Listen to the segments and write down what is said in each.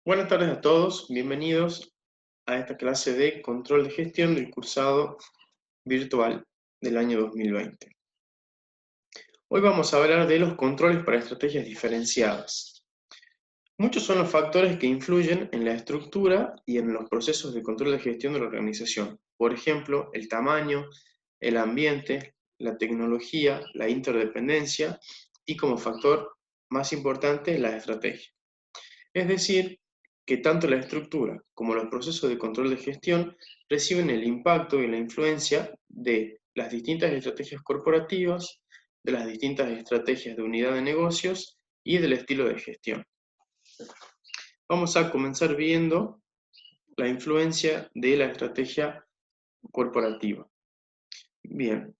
Buenas tardes a todos, bienvenidos a esta clase de control de gestión del cursado virtual del año 2020. Hoy vamos a hablar de los controles para estrategias diferenciadas. Muchos son los factores que influyen en la estructura y en los procesos de control de gestión de la organización. Por ejemplo, el tamaño, el ambiente, la tecnología, la interdependencia y como factor más importante, la estrategia. Es decir, que tanto la estructura como los procesos de control de gestión reciben el impacto y la influencia de las distintas estrategias corporativas, de las distintas estrategias de unidad de negocios y del estilo de gestión. Vamos a comenzar viendo la influencia de la estrategia corporativa. Bien,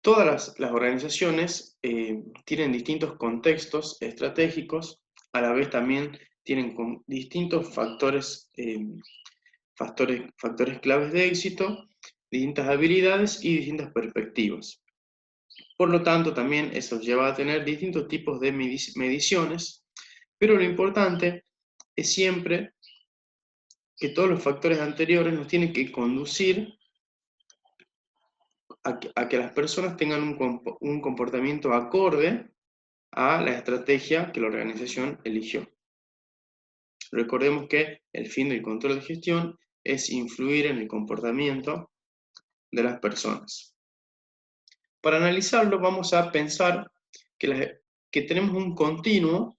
todas las organizaciones tienen distintos contextos estratégicos, a la vez también tienen distintos factores claves de éxito, distintas habilidades y distintas perspectivas. Por lo tanto, también eso lleva a tener distintos tipos de mediciones, pero lo importante es siempre que todos los factores anteriores nos tienen que conducir a que las personas tengan un comportamiento acorde a la estrategia que la organización eligió. Recordemos que el fin del control de gestión es influir en el comportamiento de las personas. Para analizarlo vamos a pensar que tenemos un continuo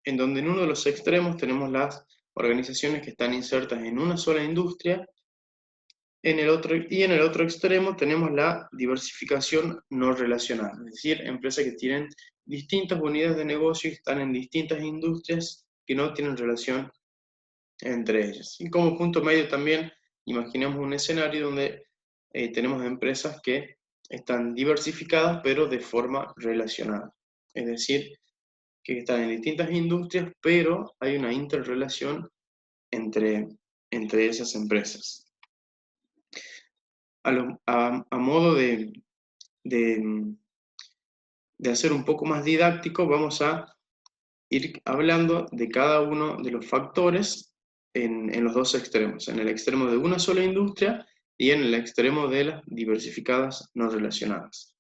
en donde en uno de los extremos tenemos las organizaciones que están insertas en una sola industria, y en el otro extremo tenemos la diversificación no relacionada, es decir, empresas que tienen distintas unidades de negocio y están en distintas industrias que no tienen relación entre ellas. Y como punto medio también imaginemos un escenario donde tenemos empresas que están diversificadas pero de forma relacionada. Es decir, que están en distintas industrias, pero hay una interrelación entre esas empresas. A modo de hacer un poco más didáctico, vamos a ir hablando de cada uno de los factores en los dos extremos, en el extremo de una sola industria y en el extremo de las diversificadas no relacionadas.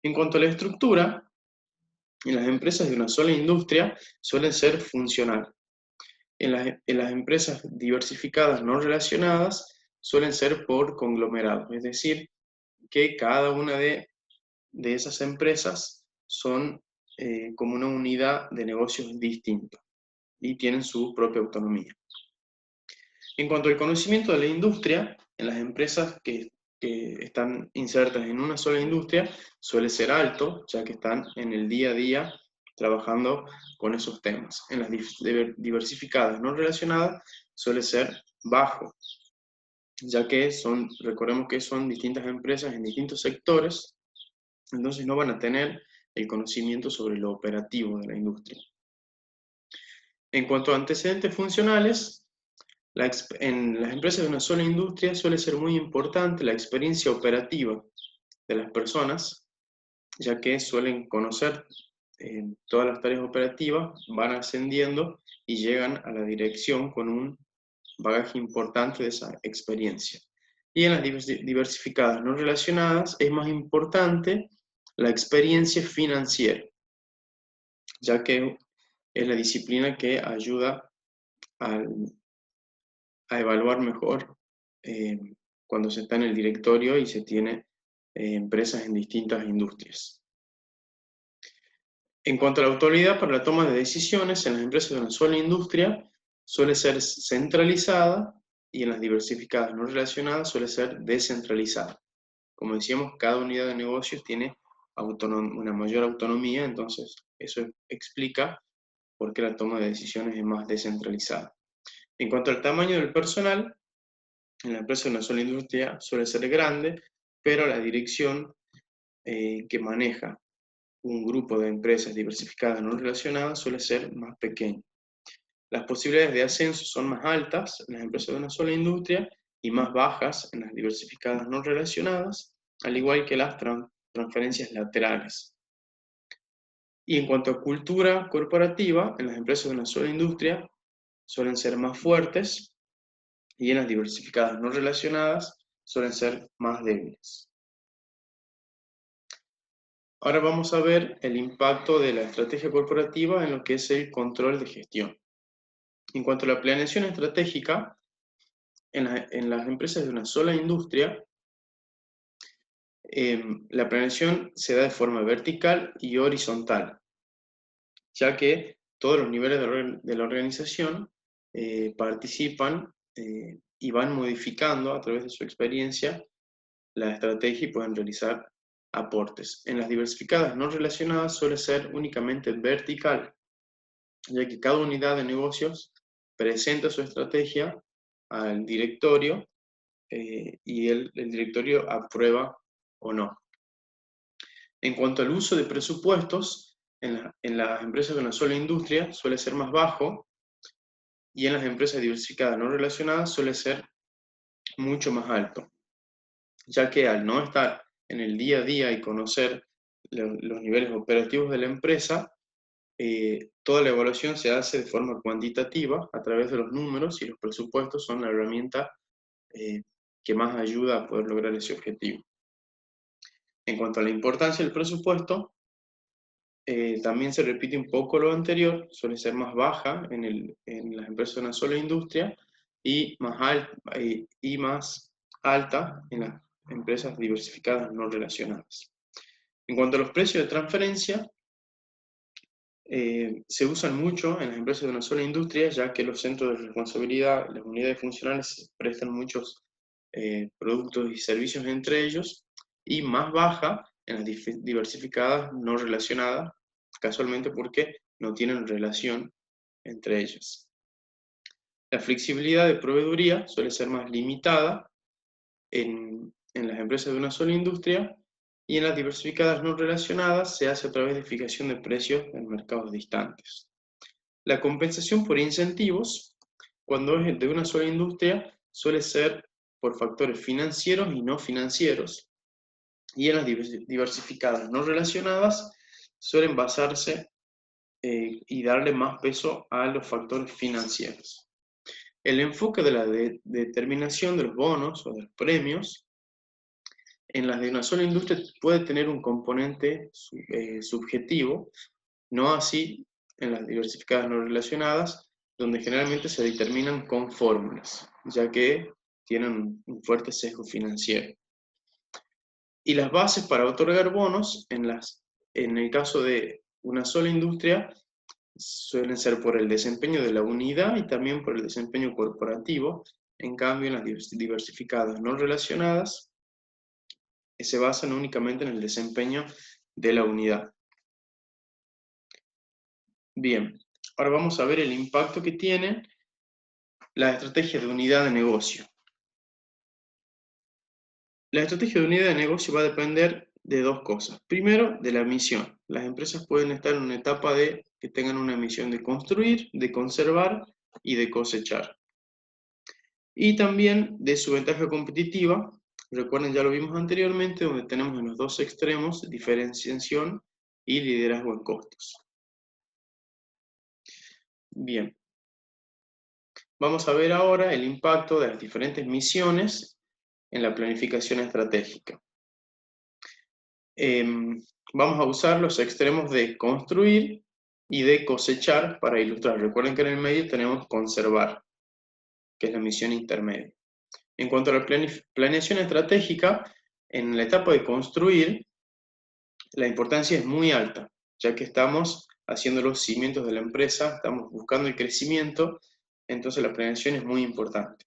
En cuanto a la estructura, en las empresas de una sola industria suelen ser funcional. En las empresas diversificadas no relacionadas suelen ser por conglomerados, es decir, que cada una de esas empresas son como una unidad de negocios distinta y tienen su propia autonomía. En cuanto al conocimiento de la industria, en las empresas que están insertas en una sola industria suele ser alto, ya que están en el día a día trabajando con esos temas. En las diversificadas no relacionadas suele ser bajo, ya que recordemos que son distintas empresas en distintos sectores, entonces no van a tener el conocimiento sobre lo operativo de la industria. En cuanto a antecedentes funcionales, en las empresas de una sola industria suele ser muy importante la experiencia operativa de las personas, ya que suelen conocer todas las tareas operativas, van ascendiendo y llegan a la dirección con un bagaje importante de esa experiencia. Y en las diversificadas no relacionadas es más importante la experiencia financiera, ya que es la disciplina que ayuda a evaluar mejor cuando se está en el directorio y se tiene empresas en distintas industrias. En cuanto a la autoridad para la toma de decisiones, en las empresas de una sola industria suele ser centralizada y en las diversificadas no relacionadas suele ser descentralizada. Como decíamos, cada unidad de negocios tiene una mayor autonomía, entonces eso explica por qué la toma de decisiones es más descentralizada. En cuanto al tamaño del personal, en la empresa de una sola industria suele ser grande, pero la dirección que maneja un grupo de empresas diversificadas no relacionadas suele ser más pequeña. Las posibilidades de ascenso son más altas en las empresas de una sola industria y más bajas en las diversificadas no relacionadas, al igual que las transferencias laterales. Y en cuanto a cultura corporativa, en las empresas de una sola industria suelen ser más fuertes y en las diversificadas no relacionadas suelen ser más débiles. Ahora vamos a ver el impacto de la estrategia corporativa en lo que es el control de gestión. En cuanto a la planeación estratégica, en las empresas de una sola industria, la planeación se da de forma vertical y horizontal, ya que todos los niveles de la organización participan y van modificando a través de su experiencia la estrategia y pueden realizar aportes. En las diversificadas no relacionadas suele ser únicamente vertical, ya que cada unidad de negocios presenta su estrategia al directorio y el directorio aprueba o no. En cuanto al uso de presupuestos, en las empresas de una sola industria suele ser más bajo y en las empresas diversificadas no relacionadas suele ser mucho más alto, ya que al no estar en el día a día y conocer los niveles operativos de la empresa, toda la evaluación se hace de forma cuantitativa a través de los números y los presupuestos son la herramienta que más ayuda a poder lograr ese objetivo. En cuanto a la importancia del presupuesto, también se repite un poco lo anterior, suele ser más baja en las empresas de una sola industria y más alta en las empresas diversificadas no relacionadas. En cuanto a los precios de transferencia, se usan mucho en las empresas de una sola industria, ya que los centros de responsabilidad, las unidades funcionales, prestan muchos productos y servicios entre ellos, y más baja en las diversificadas no relacionadas, casualmente porque no tienen relación entre ellas. La flexibilidad de proveeduría suele ser más limitada en las empresas de una sola industria, y en las diversificadas no relacionadas se hace a través de fijación de precios en mercados distantes. La compensación por incentivos, cuando es de una sola industria, suele ser por factores financieros y no financieros, y en las diversificadas no relacionadas suelen basarse y darle más peso a los factores financieros. El enfoque de la determinación de los bonos o de los premios en las de una sola industria puede tener un componente subjetivo, no así en las diversificadas no relacionadas, donde generalmente se determinan con fórmulas, ya que tienen un fuerte sesgo financiero. Y las bases para otorgar bonos, en el caso de una sola industria, suelen ser por el desempeño de la unidad y también por el desempeño corporativo. En cambio, en las diversificadas no relacionadas, se basan únicamente en el desempeño de la unidad. Bien, ahora vamos a ver el impacto que tiene la estrategia de unidad de negocio. La estrategia de unidad de negocio va a depender de dos cosas. Primero, de la misión. Las empresas pueden estar en una etapa de que tengan una misión de construir, de conservar y de cosechar. Y también de su ventaja competitiva. Recuerden, ya lo vimos anteriormente, donde tenemos en los dos extremos diferenciación y liderazgo en costos. Bien. Vamos a ver ahora el impacto de las diferentes misiones en la planificación estratégica. Vamos a usar los extremos de construir y de cosechar para ilustrar. Recuerden que en el medio tenemos conservar, que es la misión intermedia. En cuanto a la planeación estratégica, en la etapa de construir, la importancia es muy alta, ya que estamos haciendo los cimientos de la empresa, estamos buscando el crecimiento, entonces la planeación es muy importante.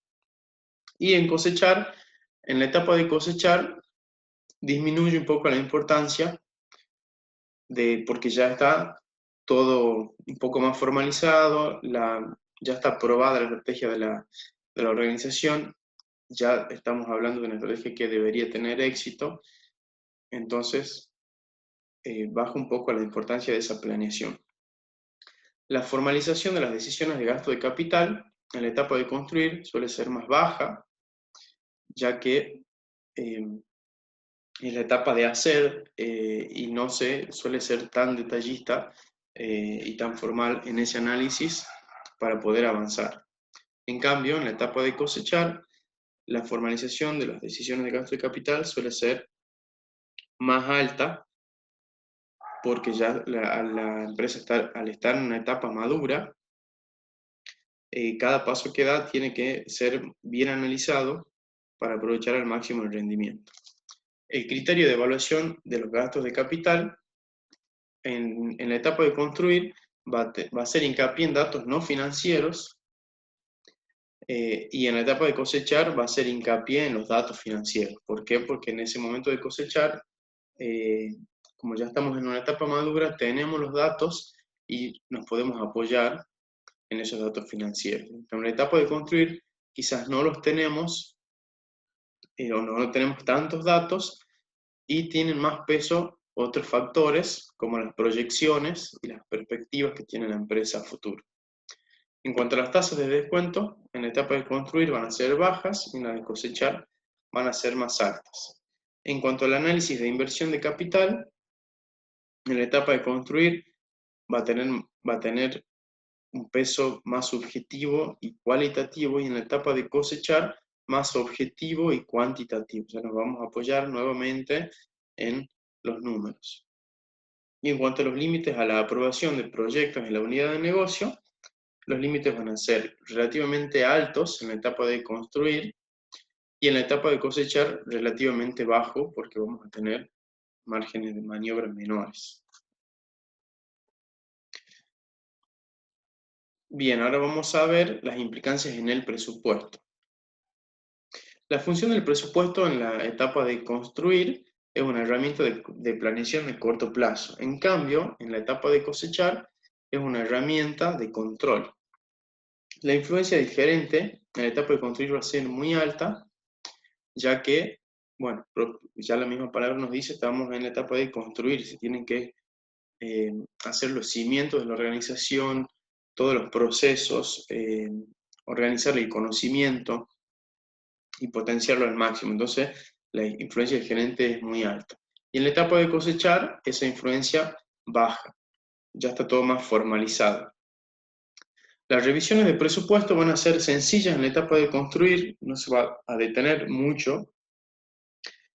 Y en cosechar, en la etapa de cosechar, disminuye un poco la importancia porque ya está todo un poco más formalizado, ya está aprobada la estrategia de la organización, ya estamos hablando de una estrategia que debería tener éxito, entonces baja un poco la importancia de esa planeación. La formalización de las decisiones de gasto de capital en la etapa de construir suele ser más baja, ya que es la etapa de hacer y no se suele ser tan detallista y tan formal en ese análisis para poder avanzar. En cambio, en la etapa de cosechar, la formalización de las decisiones de gasto de capital suele ser más alta, porque ya la empresa al estar en una etapa madura, cada paso que da tiene que ser bien analizado para aprovechar al máximo el rendimiento. El criterio de evaluación de los gastos de capital en la etapa de construir va a hacer hincapié en datos no financieros, y en la etapa de cosechar va a hacer hincapié en los datos financieros. ¿Por qué? Porque en ese momento de cosechar, como ya estamos en una etapa madura, tenemos los datos y nos podemos apoyar en esos datos financieros. En la etapa de construir quizás no los tenemos, o no tenemos tantos datos, y tienen más peso otros factores como las proyecciones y las perspectivas que tiene la empresa a futuro. En cuanto a las tasas de descuento, en la etapa de construir van a ser bajas y en la de cosechar van a ser más altas. En cuanto al análisis de inversión de capital, en la etapa de construir va a tener un peso más subjetivo y cualitativo, y en la etapa de cosechar más objetivo y cuantitativo. O sea, nos vamos a apoyar nuevamente en los números. Y en cuanto a los límites a la aprobación de proyectos en la unidad de negocio, los límites van a ser relativamente altos en la etapa de construir, y en la etapa de cosechar relativamente bajo, porque vamos a tener márgenes de maniobra menores. Bien, ahora vamos a ver las implicancias en el presupuesto. La función del presupuesto en la etapa de construir es una herramienta de planeación de corto plazo. En cambio, en la etapa de cosechar es una herramienta de control. La influencia diferente en la etapa de construir va a ser muy alta, ya que, bueno, ya la misma palabra nos dice, estamos en la etapa de construir, se tienen que hacer los cimientos de la organización, todos los procesos, organizar el conocimiento y potenciarlo al máximo. Entonces, la influencia del gerente es muy alta. Y en la etapa de cosechar, esa influencia baja, ya está todo más formalizado. Las revisiones de presupuesto van a ser sencillas en la etapa de construir, no se va a detener mucho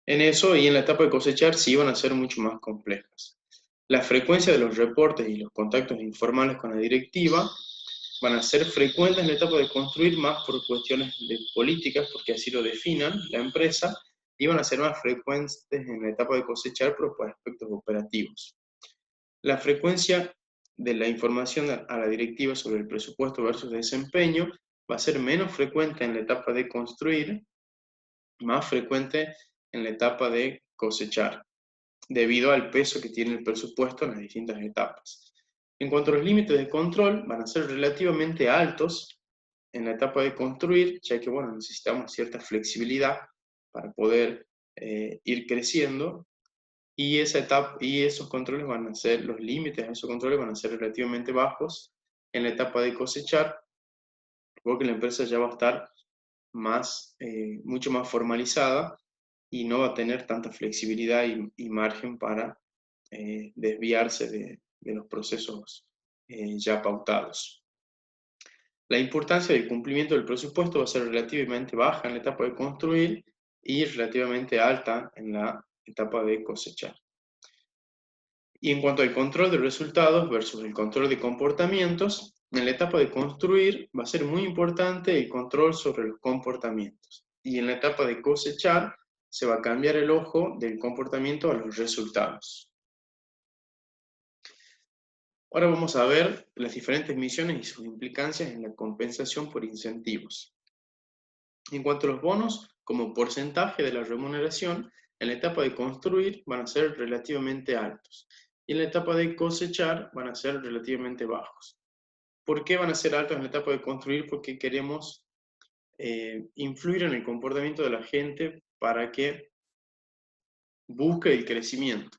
en eso, y en la etapa de cosechar sí van a ser mucho más complejas. La frecuencia de los reportes y los contactos informales con la directiva van a ser frecuentes en la etapa de construir, más por cuestiones de políticas, porque así lo definan la empresa, y van a ser más frecuentes en la etapa de cosechar, pero por aspectos operativos. La frecuencia de la información a la directiva sobre el presupuesto versus desempeño va a ser menos frecuente en la etapa de construir, más frecuente en la etapa de cosechar, debido al peso que tiene el presupuesto en las distintas etapas. En cuanto a los límites de control, van a ser relativamente altos en la etapa de construir, ya que, bueno, necesitamos cierta flexibilidad para poder ir creciendo, y esa etapa y esos controles van a ser, los límites a esos controles van a ser relativamente bajos en la etapa de cosechar, porque la empresa ya va a estar mucho más formalizada y no va a tener tanta flexibilidad y margen para desviarse de los procesos ya pautados. La importancia del cumplimiento del presupuesto va a ser relativamente baja en la etapa de construir y relativamente alta en la etapa de cosechar. Y en cuanto al control de resultados versus el control de comportamientos, en la etapa de construir va a ser muy importante el control sobre los comportamientos. Y en la etapa de cosechar se va a cambiar el ojo del comportamiento a los resultados. Ahora vamos a ver las diferentes misiones y sus implicancias en la compensación por incentivos. En cuanto a los bonos, como porcentaje de la remuneración, en la etapa de construir van a ser relativamente altos, y en la etapa de cosechar van a ser relativamente bajos. ¿Por qué van a ser altos en la etapa de construir? Porque queremos influir en el comportamiento de la gente para que busque el crecimiento.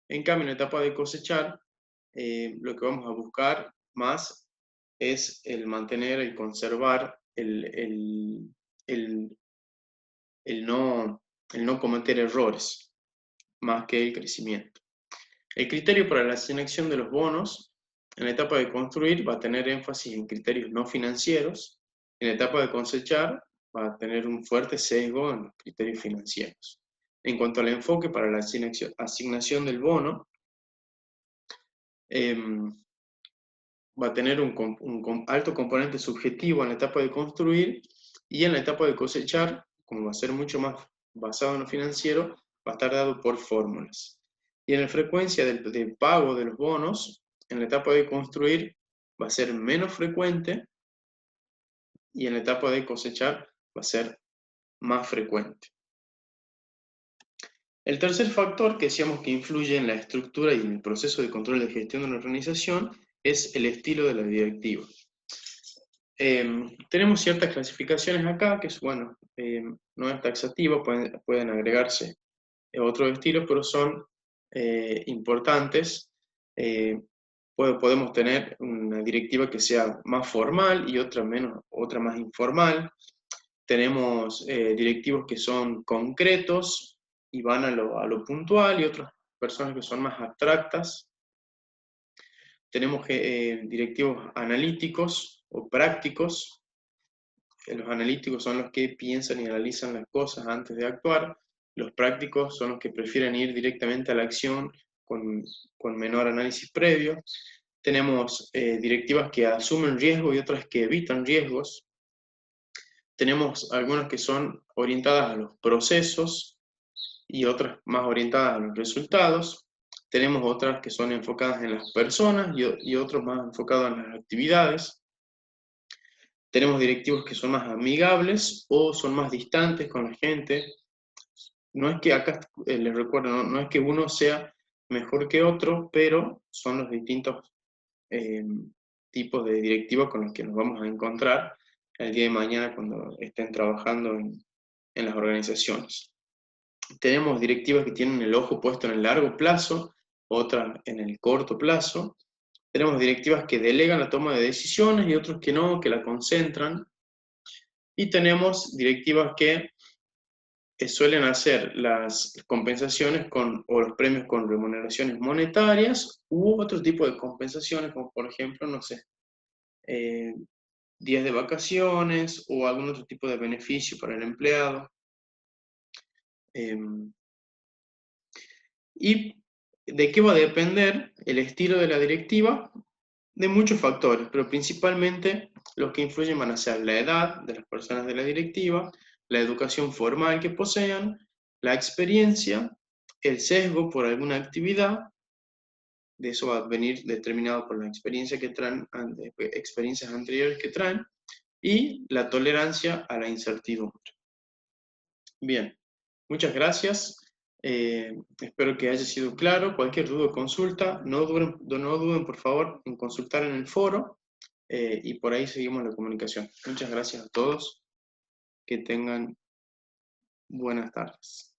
En cambio, en la etapa de cosechar, lo que vamos a buscar más es el mantener y conservar el no cometer errores, más que el crecimiento. El criterio para la asignación de los bonos En la etapa de construir va a tener énfasis en criterios no financieros. En la etapa de cosechar va a tener un fuerte sesgo en los criterios financieros. En cuanto al enfoque para la asignación del bono, va a tener un alto componente subjetivo en la etapa de construir, y en la etapa de cosechar, como va a ser mucho más basado en lo financiero, va a estar dado por fórmulas. Y en la frecuencia del pago de los bonos, en la etapa de construir va a ser menos frecuente, y en la etapa de cosechar va a ser más frecuente. El tercer factor que decíamos que influye en la estructura y en el proceso de control de gestión de una organización es el estilo de la directiva. Tenemos ciertas clasificaciones acá, que es, bueno, no es taxativa, pueden agregarse otros estilos, pero son importantes. Podemos tener una directiva que sea más formal y otra más informal. Tenemos directivos que son concretos y van a lo puntual, y otras personas que son más abstractas. Tenemos directivos analíticos o prácticos. Los analíticos son los que piensan y analizan las cosas antes de actuar. Los prácticos son los que prefieren ir directamente a la acción con menor análisis previo. Tenemos directivas que asumen riesgo y otras que evitan riesgos. Tenemos algunas que son orientadas a los procesos y otras más orientadas a los resultados. Tenemos otras que son enfocadas en las personas y otros más enfocados en las actividades. Tenemos directivos que son más amigables o son más distantes con la gente. No es que acá, les recuerdo, no es que uno sea mejor que otro, pero son los distintos tipos de directivos con los que nos vamos a encontrar el día de mañana cuando estén trabajando en las organizaciones. Tenemos directivas que tienen el ojo puesto en el largo plazo, otras en el corto plazo. Tenemos directivas que delegan la toma de decisiones y otros que no, que la concentran. Y tenemos directivas que suelen hacer las compensaciones o los premios con remuneraciones monetarias u otro tipo de compensaciones, como por ejemplo, no sé, días de vacaciones o algún otro tipo de beneficio para el empleado. ¿Y de qué va a depender el estilo de la directiva? De muchos factores, pero principalmente los que influyen van a ser la edad de las personas de la directiva, la educación formal que posean, la experiencia, el sesgo por alguna actividad, de eso va a venir determinado por la experiencia que traen, experiencias anteriores que traen, y la tolerancia a la incertidumbre. Bien, muchas gracias. Espero que haya sido claro. Cualquier duda o consulta, no duden por favor en consultar en el foro, y por ahí seguimos la comunicación. Muchas gracias a todos. Que tengan buenas tardes.